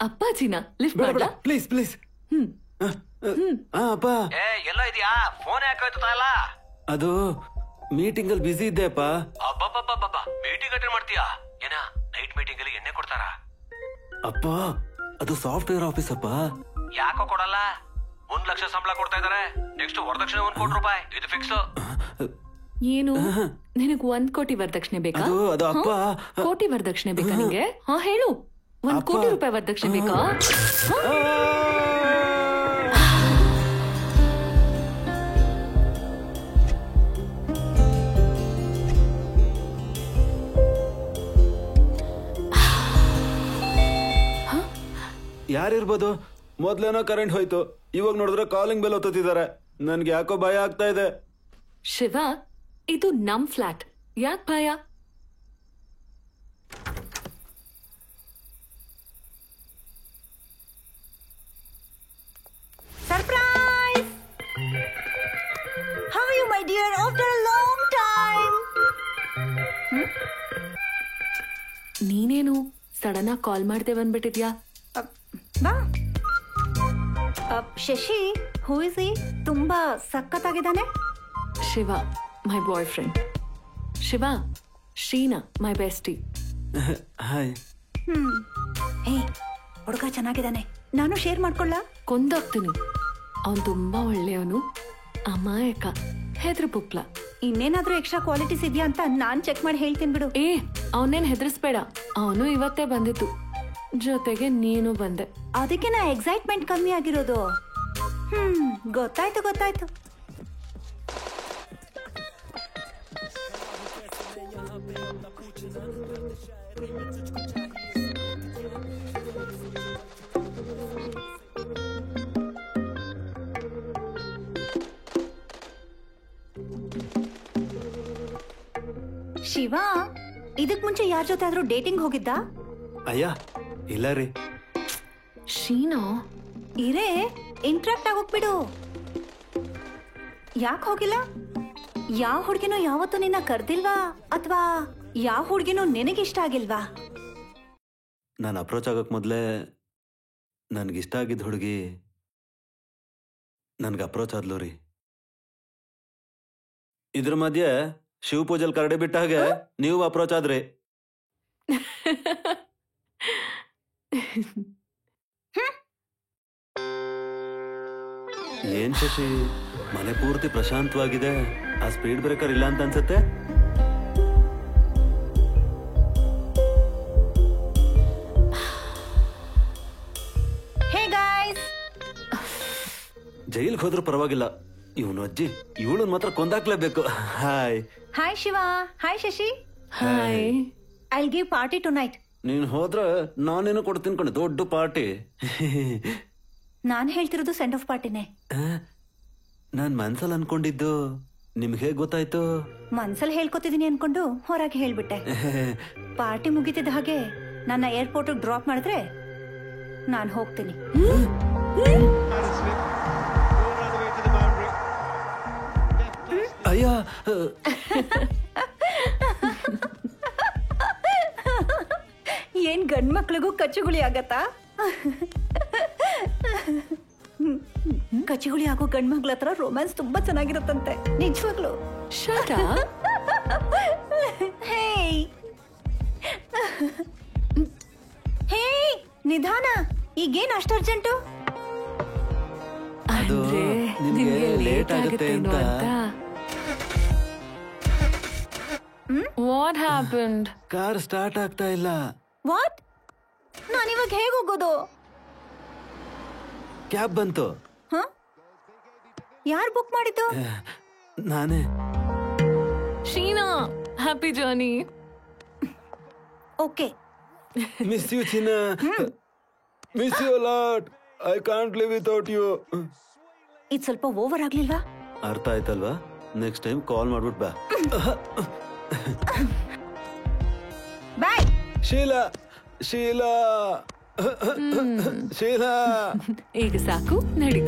ಅಪ್ಪಾಜಿನ lift ಬೇಡ ಮಾಡ್ಲಾ? Please please. ಅಪ್ಪ ಎಲ್ಲ ಇದೆಯಾ? ಫೋನ್ ಯಾಕಾಯ್ತದ ಇಲ್ಲ? ಅದು ಮೀಟಿಂಗ್ ಅಲ್ಲಿ ಬಿಸಿ ಇದ್ದೆ ಅಪ್ಪ. ಅಬ್ಬಬ್ಬಬ್ಬಬ್ಬ, ಮೀಟಿಂಗ್ ಅಟೆಂಡ್ ಮಾಡ್ತೀಯಾ? ಏನ ನೈಟ್ ಮೀಟಿಂಗ್ ಅಲ್ಲಿ ಎಣ್ಣೆ ಕೊಡ್ತಾರ? ಅಪ್ಪ ಅದು ಸಾಫ್ಟ್ವೇರ್ ಆಫೀಸ್ ಅಪ್ಪ. ಯಾಕೋ ಕೊಡಲ್ಲ? 1 ಲಕ್ಷ ಸಂಬಳ ಕೊಡ್ತಾ ಇದಾರೆ. ನೆಕ್ಸ್ಟ್ ವರದಕ್ಷಿಣೆ 1 ಕೋಟಿ ರೂಪಾಯಿ, ಇದು ಫಿಕ್ಸ್. ಏನು ನಿನಗ್ 1 ಕೋಟಿ ವರದಕ್ಷಿಣೆ ಬೇಕಾ? ಅದು ಅಪ್ಪ. ಕೋಟಿ ವರದಕ್ಷಿಣೆ ಬೇಕಾ ನಿಂಗೆ? ಹಾ ಹೇಳು, 1 ಕೋಟಿ ರೂಪಾಯಿ ವರದಕ್ಷಿಣೆ ಬೇಕಾ? ಯಾರಿರ್ಬೋದು? ಮೊದ್ಲೇನೋ ಕರೆಂಟ್ ಹೋಯ್ತು, ಇವಾಗ ನೋಡಿದ್ರೆ ಕಾಲಿಂಗ್ ಬೆಲ್ ಒತ್ತುತ್ತಿದ್ದಾರೆ. ನನ್ಗೆ ಯಾಕೋ ಭಯ ಆಗ್ತಾ ಇದೆ. ಶಿವ, ಇದು ನಮ್ ಫ್ಲಾಟ್, ಯಾಕ್ ಭಯ? Surprise! How are you, my dear? After a long time. ನೀನೇನು ಸಡನ್ ಆಗಿ ಕಾಲ್ ಮಾಡ್ದೆ ಬಂದ್ಬಿಟ್ಟಿದ್ಯಾ? ಬಾ. Shashi, who is he? ತುಂಬಾ ಸಖತ್ತಾಗಿದ್ದಾನೆ. ಶಿವ, ಮೈ ಬಾಯ್ ಫ್ರೆಂಡ್. ಶಿವ, ಶ್ರೀನಾ, ಮೈ ಬೆಸ್ಟಿ. ಹಾಯ್. ಹೇ, ಹುಡುಗ ಚೆನ್ನಾಗಿದ್ದಾನೆ. ನಾನು ಶೇರ್ ಮಾಡ್ಕೊಳ್ಳ? ಕೊಂದಾಗ್ತೀನಿ. ಅವನ್ ತುಂಬಾ ಒಳ್ಳೆಯವನು, ಅಮಾಯಕ, ಹೆದ್ರ ಪುಕ್ಲ. ಇನ್ನೇನಾದ್ರೂ ಎಕ್ಸ್ಟ್ರಾ ಕ್ವಾಲಿಟೀಸ್ ಇದೆಯಾ ಅಂತ ನಾನ್ ಚೆಕ್ ಮಾಡಿ ಹೇಳ್ತೀನಿ ಬಿಡು. ಅವನೇನ್ ಹೆದರ್ಸ್ಬೇಡ, ಅವನು ಇವತ್ತೇ ಬಂದಿತ್ತು, ಜೊತೆಗೆ ನೀನು ಬಂದೆ. ಅದಕ್ಕೆ ನಾ ಎಕ್ಸೈಟ್ಮೆಂಟ್ ಕಮ್ಮಿ ಆಗಿರೋದು. ಗೊತ್ತಾಯ್ತು ಗೊತ್ತಾಯ್ತು. ಶಿವ, ಇದಕ್ ಮುಂಚೆ ಯಾರ ಜೊತೆ ಆದ್ರೂ ಡೇಟಿಂಗ್ ಹೋಗಿದ್ದ? ಅಯ್ಯ ಇಲ್ಲ ರೀ. ಶೀನಾ, ಇರೇ ಇಂಟ್ರಾಕ್ಟ್ ಆಗೋಗ್ಬಿಡು. ಯಾಕೆ ಹೋಗಿಲ್ಲ? ಯಾವ ಹುಡ್ಗಿನೂ ಯಾವತ್ತೂ ನಿನ್ನ ಕರ್ದಿಲ್ವಾ? ಅಥವಾ ಯಾವ ಹುಡ್ಗಿನೂ ನಿನಗಿಷ್ಟ ಆಗಿಲ್ವಾ? ನಾನು ಅಪ್ರೋಚ್ ಆಗಕ್ ಮೊದ್ಲೇ ನನ್ಗಿಷ್ಟ ಆಗಿದ್ದ ಹುಡುಗಿ ನನ್ಗೆ ಅಪ್ರೋಚ್ ಆದ್ಲು ರೀ. ಇದ್ರ ಮಧ್ಯೆ ಶಿವ ಪೂಜಲ್ ಕರಡಿ ಬಿಟ್ಟ ಹಾಗೆ ನೀವು ಅಪ್ರೋಚ್ ಆದ್ರಿ. ಏನ್ ಶಶಿ, ಮನೆ ಪೂರ್ತಿ ಪ್ರಶಾಂತವಾಗಿದೆ, ಆ ಸ್ಪೀಡ್ ಬ್ರೇಕರ್ ಇಲ್ಲ ಅಂತ ಅನ್ಸತ್ತೆ. ಹೇ ಗಾಯ್ಸ್, ಜೈಲ್ಗೆ ಹೋದ್ರೂ ಪರವಾಗಿಲ್ಲ, ಇವನು ಅಜ್ಜಿ ಇವಳನ್ ಮಾತ್ರ ಕೊಂದಾಕ್ಲೇಬೇಕು. Hi. Hi Shiva. Hi Shashi. Hi. I'll give party tonight. ನೀನ್ ಹೋದ್ರೆ ನಾನೇನು ಕೊಡ್ತೀನಿ ಕಣೆ, ದೊಡ್ಡ ಪಾರ್ಟಿ. ನಾನ್ ಹೇಳ್ತಿರೋದು ಸೆಂಡ್ ಆಫ್ ಪಾರ್ಟಿನೇ. ನಾನ್ ಮನ್ಸಲ್ಲಿ ಅನ್ಕೊಂಡಿದ್ದು ನಿಮ್ಗೆ ಹೇಗ್ ಗೊತ್ತಾಯ್ತು? ಮನ್ಸಲ್ಲಿ ಹೇಳ್ಕೊತಿದೀನಿ ಅನ್ಕೊಂಡು ಹೊರಗೆ ಹೇಳ್ಬಿಟ್ಟೆ. ಪಾರ್ಟಿ ಮುಗಿತಿದ್ದ ಹಾಗೆ ನನ್ನ ಏರ್ಪೋರ್ಟ್ ಡ್ರಾಪ್ ಮಾಡಿದ್ರೆ ನಾನ್ ಹೋಗ್ತೀನಿ. ಅಯ್ಯ, ಏನ್ ಗಂಡ್ ಮಕ್ಳಿಗೂ ಕಚ್ಚುಗುಳಿ ಆಗತ್ತಾ? ಕಚ್ಚುಗುಳಿ ಆಗೋ ಗಂಡ್ ಮಕ್ಳ ಹತ್ರ ರೊಮ್ಯಾನ್ಸ್ ತುಂಬಾ ಚೆನ್ನಾಗಿರುತ್ತಂತೆ, ನಿಜವಾಗ್ಲು. Shut up. ಹೇ, ನಿಧಾನ. ಈಗೇನ್ ಅಷ್ಟು ಅರ್ಜೆಂಟು? ಅಂದ್ರೆ ನಿಮ್ಗೆ ಲೇಟ್ ಆಗುತ್ತೇನೋ ಅಂತ. What happened? ಕಾರ್ ಸ್ಟಾರ್ಟ್ ಆಗ್ತಾ ಇಲ್ಲ. ವಾಟ್? ನಾನಿವಾಗ ಹೇಗ್ ಹೋಗೋದು? ಕ್ಯಾಬ್ ಬಂತು. ಯಾರು ಬುಕ್ ಮಾಡಿದ್ದು? ನಾನೇ. Sheena, happy journey. Okay. Miss you ಚಿನ್ನ. Miss you lot. I can't live without you. ಇದು ಸ್ವಲ್ಪ ಓವರ್ ಆಗ್ಲಿಲ್ವಾ? ಅರ್ಥ ಆಯ್ತಲ್ವಾ? ನೆಕ್ಸ್ಟ್ ಟೈಮ್ ಕಾಲ್ ಮಾಡ್ಬಿಟ್ ಬಾ. ಬಾಯ್. ಶೀಲಾ, ಶೀಲಾ, ಶೀಲಾ. ಈಗ ಸಾಕು, ನಡಿ.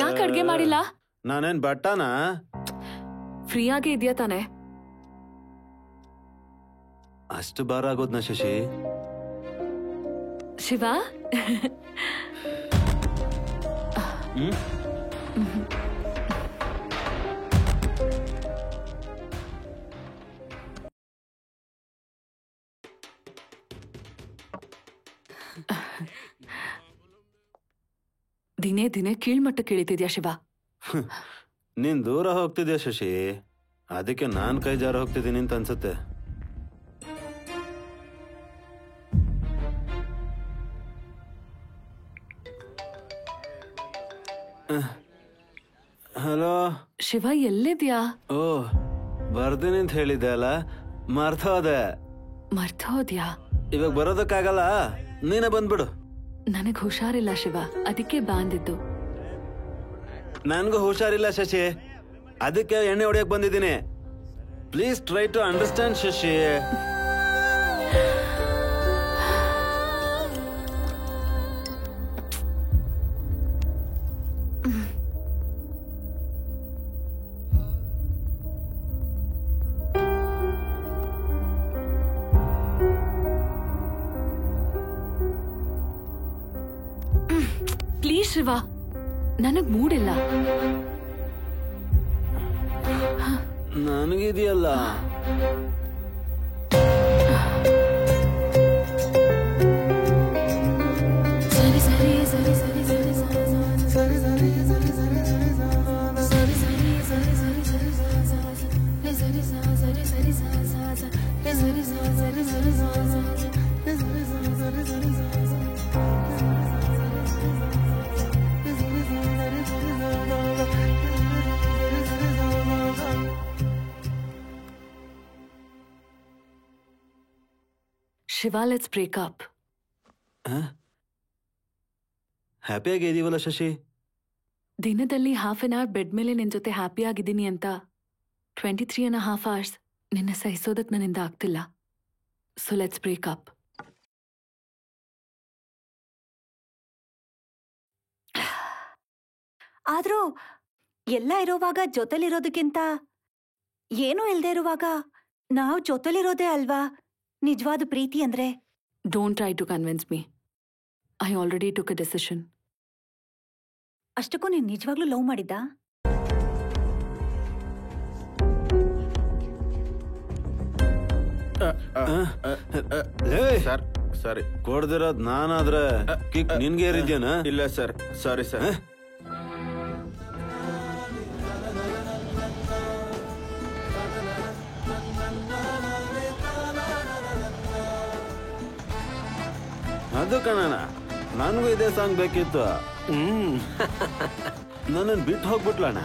ಯಾಕೆ ಅಡ್ಗೆ ಮಾಡಿಲ್ಲ? ನಾನೇನ್ ಬಟ್ಟನಾ? ಫ್ರೀ ಆಗಿ ಇದೆಯಾ ತಾನೆ? ಅಷ್ಟು ಭಾರ ಆಗೋದ್ನ ಶಶಿ? ಶಿವ ದಿನೇ ದಿನೇ ಕೀಳ್ಮಟ್ಟಕ್ಕೆ ಇಳಿತಿದ್ಯಾ ಶಿವ. ನೀನ್ ದೂರ ಹೋಗ್ತಿದ್ಯಾ ಶಶಿ, ಅದಕ್ಕೆ ನಾನ್ ಕೈ ಜಾರ ಹೋಗ್ತಿದ್ದೀನಿ ಅಂತ ಅನ್ಸುತ್ತೆ. ಹಲೋ ಶಿವ, ಎಲ್ಲಿದ್ಯಾ? ಓ, ಬರ್ತೀನಿ ಅಂತ ಹೇಳಿದ್ದೆ ಅಲ್ಲ, ಮರ್ತೋದೆ. ಮರ್ತೋದ್ಯಾ? ಇವಾಗ ಬರೋದಕ್ಕಾಗಲ್ಲ, ನೀನೇ ಬಂದ್ಬಿಡು. ನನಗ್ ಹುಷಾರಿಲ್ಲ ಶಿವ, ಅದಕ್ಕೆ ಬಾಂದಿದ್ದು. ನನ್ಗೂ ಹುಷಾರಿಲ್ಲ ಶಶಿ, ಅದಕ್ಕೆ ಎಣ್ಣೆ ಹೊಡಿಯಕ್ ಬಂದಿದ್ದೀನಿ. Please try to understand Shashi. Please Shiva, ನನಗ್ ಮೂಡಿಲ್ಲ. ನನಗಿದೆಯಲ್ಲ. Shiva, let's break up. ಹ್ಯಾಪಿಯಾಗಿ ಇದೀವಲ್ಲ ಶಶಿ? ದಿನದಲ್ಲಿ ಹಾಫ್ ಅನ್ ಅವರ್ ಬೆಡ್ ಮೇಲೆ ನಿನ್ ಜೊತೆ ಹ್ಯಾಪಿ ಆಗಿದ್ದೀನಿ ಅಂತ 23.5 hours ನಿನ್ನ ಸಹಿಸೋದಕ್ ನನ್ನಿಂದ ಆಗ್ತಿಲ್ಲ. So let's break up. ಆದ್ರೂ ಎಲ್ಲ ಇರೋವಾಗ ಜೊತೆಲಿರೋದಕ್ಕಿಂತ ಏನೂ ಇಲ್ದೇ ಇರುವಾಗ ನಾವು ಜೊತೆಲಿರೋದೇ ಅಲ್ವಾ ನಿಜವಾದ ಪ್ರೀತಿ ಅಂದ್ರೆ. Don't try to convince me. I already took a decision. ಅಷ್ಟಕ್ಕೂ ನೀನ್ ನಿಜವಾಗ್ಲೂ ಲವ್ ಮಾಡಿದ್ದ? ಸರ್ ಸಾರಿ, ಕೊಡ್ದಿರೋದ್ ನಾನಾದ್ರೆ ಕಿಕ್ ನಿನ್ಗೆ ಏರಿದ್ಯಾನ? ಇಲ್ಲ ಸರ್, ಸಾರಿ ಸರ್. ಅದು ಕಣಣ್ಣ, ನನಗೂ ಇದೇ ಸಾಂಗ್ ಬೇಕಿತ್ತು. ನನ್ನ ಬಿಟ್ಟು ಹೋಗ್ಬಿಟ್ಲಣ್ಣ.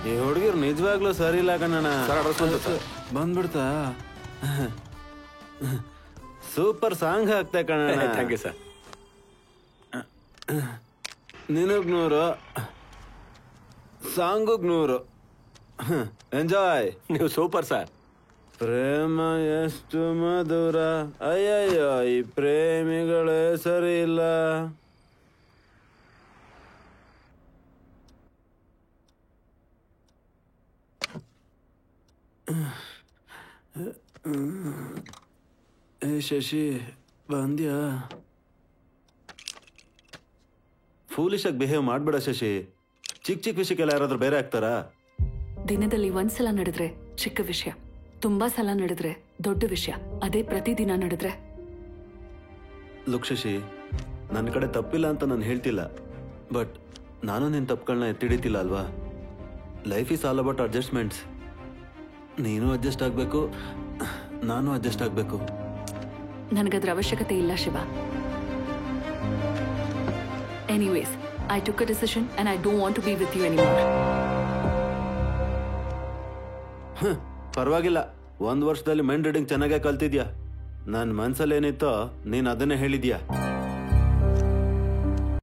ಈ ಹುಡುಗಿರ್ ನಿಜವಾಗ್ಲೂ ಸರಿ ಇಲ್ಲ ಕಣಣ್ಣ. ಬಂದ್ಬಿಡ್ತಾ? ಸೂಪರ್ ಸಾಂಗ್ ಹಾಕ್ತೆ ಕಣಣ್ಣ. Thank you sir. ನಿನಗ್ 100, ಸಾಂಗುಗ್ 100. ಎಂಜಾಯ್. ನೀವು ಸೂಪರ್ ಸರ್. ಪ್ರೇಮ ಎಷ್ಟು ಮಧುರ, ಅಯ್ಯಯ್ಯೋ ಈ ಪ್ರೇಮಿಗಳೇ ಸರಿ ಇಲ್ಲ. ಏ ಶಶಿ, ಬಂದ್ಯಾ? ಫೂಲಿಶಾಗಿ ಬಿಹೇವ್ ಮಾಡ್ಬೇಡ ಶಶಿ. ಚಿಕ್ಕ ಚಿಕ್ಕ ವಿಷಯಕ್ಕೆಲ್ಲ ಯಾರಾದ್ರೂ ಬೇರೆ ಆಗ್ತಾರಾ? ದಿನದಲ್ಲಿ ಒಂದ್ಸಲ ನಡೆದ್ರೆ ಚಿಕ್ಕ ವಿಷಯ, ತುಂಬಾ ಸಲ ನಡೆದ್ರೆ ದೊಡ್ಡ ವಿಷಯ. ಅದೇ ಪ್ರತಿದಿನ ನಡೆದ್ರೆ? ಲುಕ್ ಶಶಿ, ನನ್ನ ಕಡೆ ತಪ್ಪಿಲ್ಲ ಅಂತ ನಾನು ಹೇಳ್ತಿಲ್ಲ, ಬಟ್ ನಾನು ನಿನ್ನ ತಪ್ಪುಗಳನ್ನ ಎತ್ತಿಡಿತಿಲ್ಲ ಅಲ್ವಾ? Life is all about adjustments. ನೀನು ಅಡ್ಜಸ್ಟ್ ಆಗಬೇಕು, ನಾನು ಅಡ್ಜಸ್ಟ್ ಆಗಬೇಕು. ನನಗದ್ರ ಅವಶ್ಯಕತೆ ಇಲ್ಲ Shiva. Anyways, I took a decision and I don't want to be with you anymore. ಪರವಾಗಿಲ್ಲ, 1 ವರ್ಷದಲ್ಲಿ ಮೈಂಡ್ ರೀಡಿಂಗ್ ಚೆನ್ನಾಗೇ ಕಲ್ತಿದ್ಯಾ. ನನ್ನ ಮನ್ಸಲ್ಲಿ ಏನಿತ್ತೋ ನೀನು ಅದನ್ನೇ ಹೇಳಿದ್ಯಾ.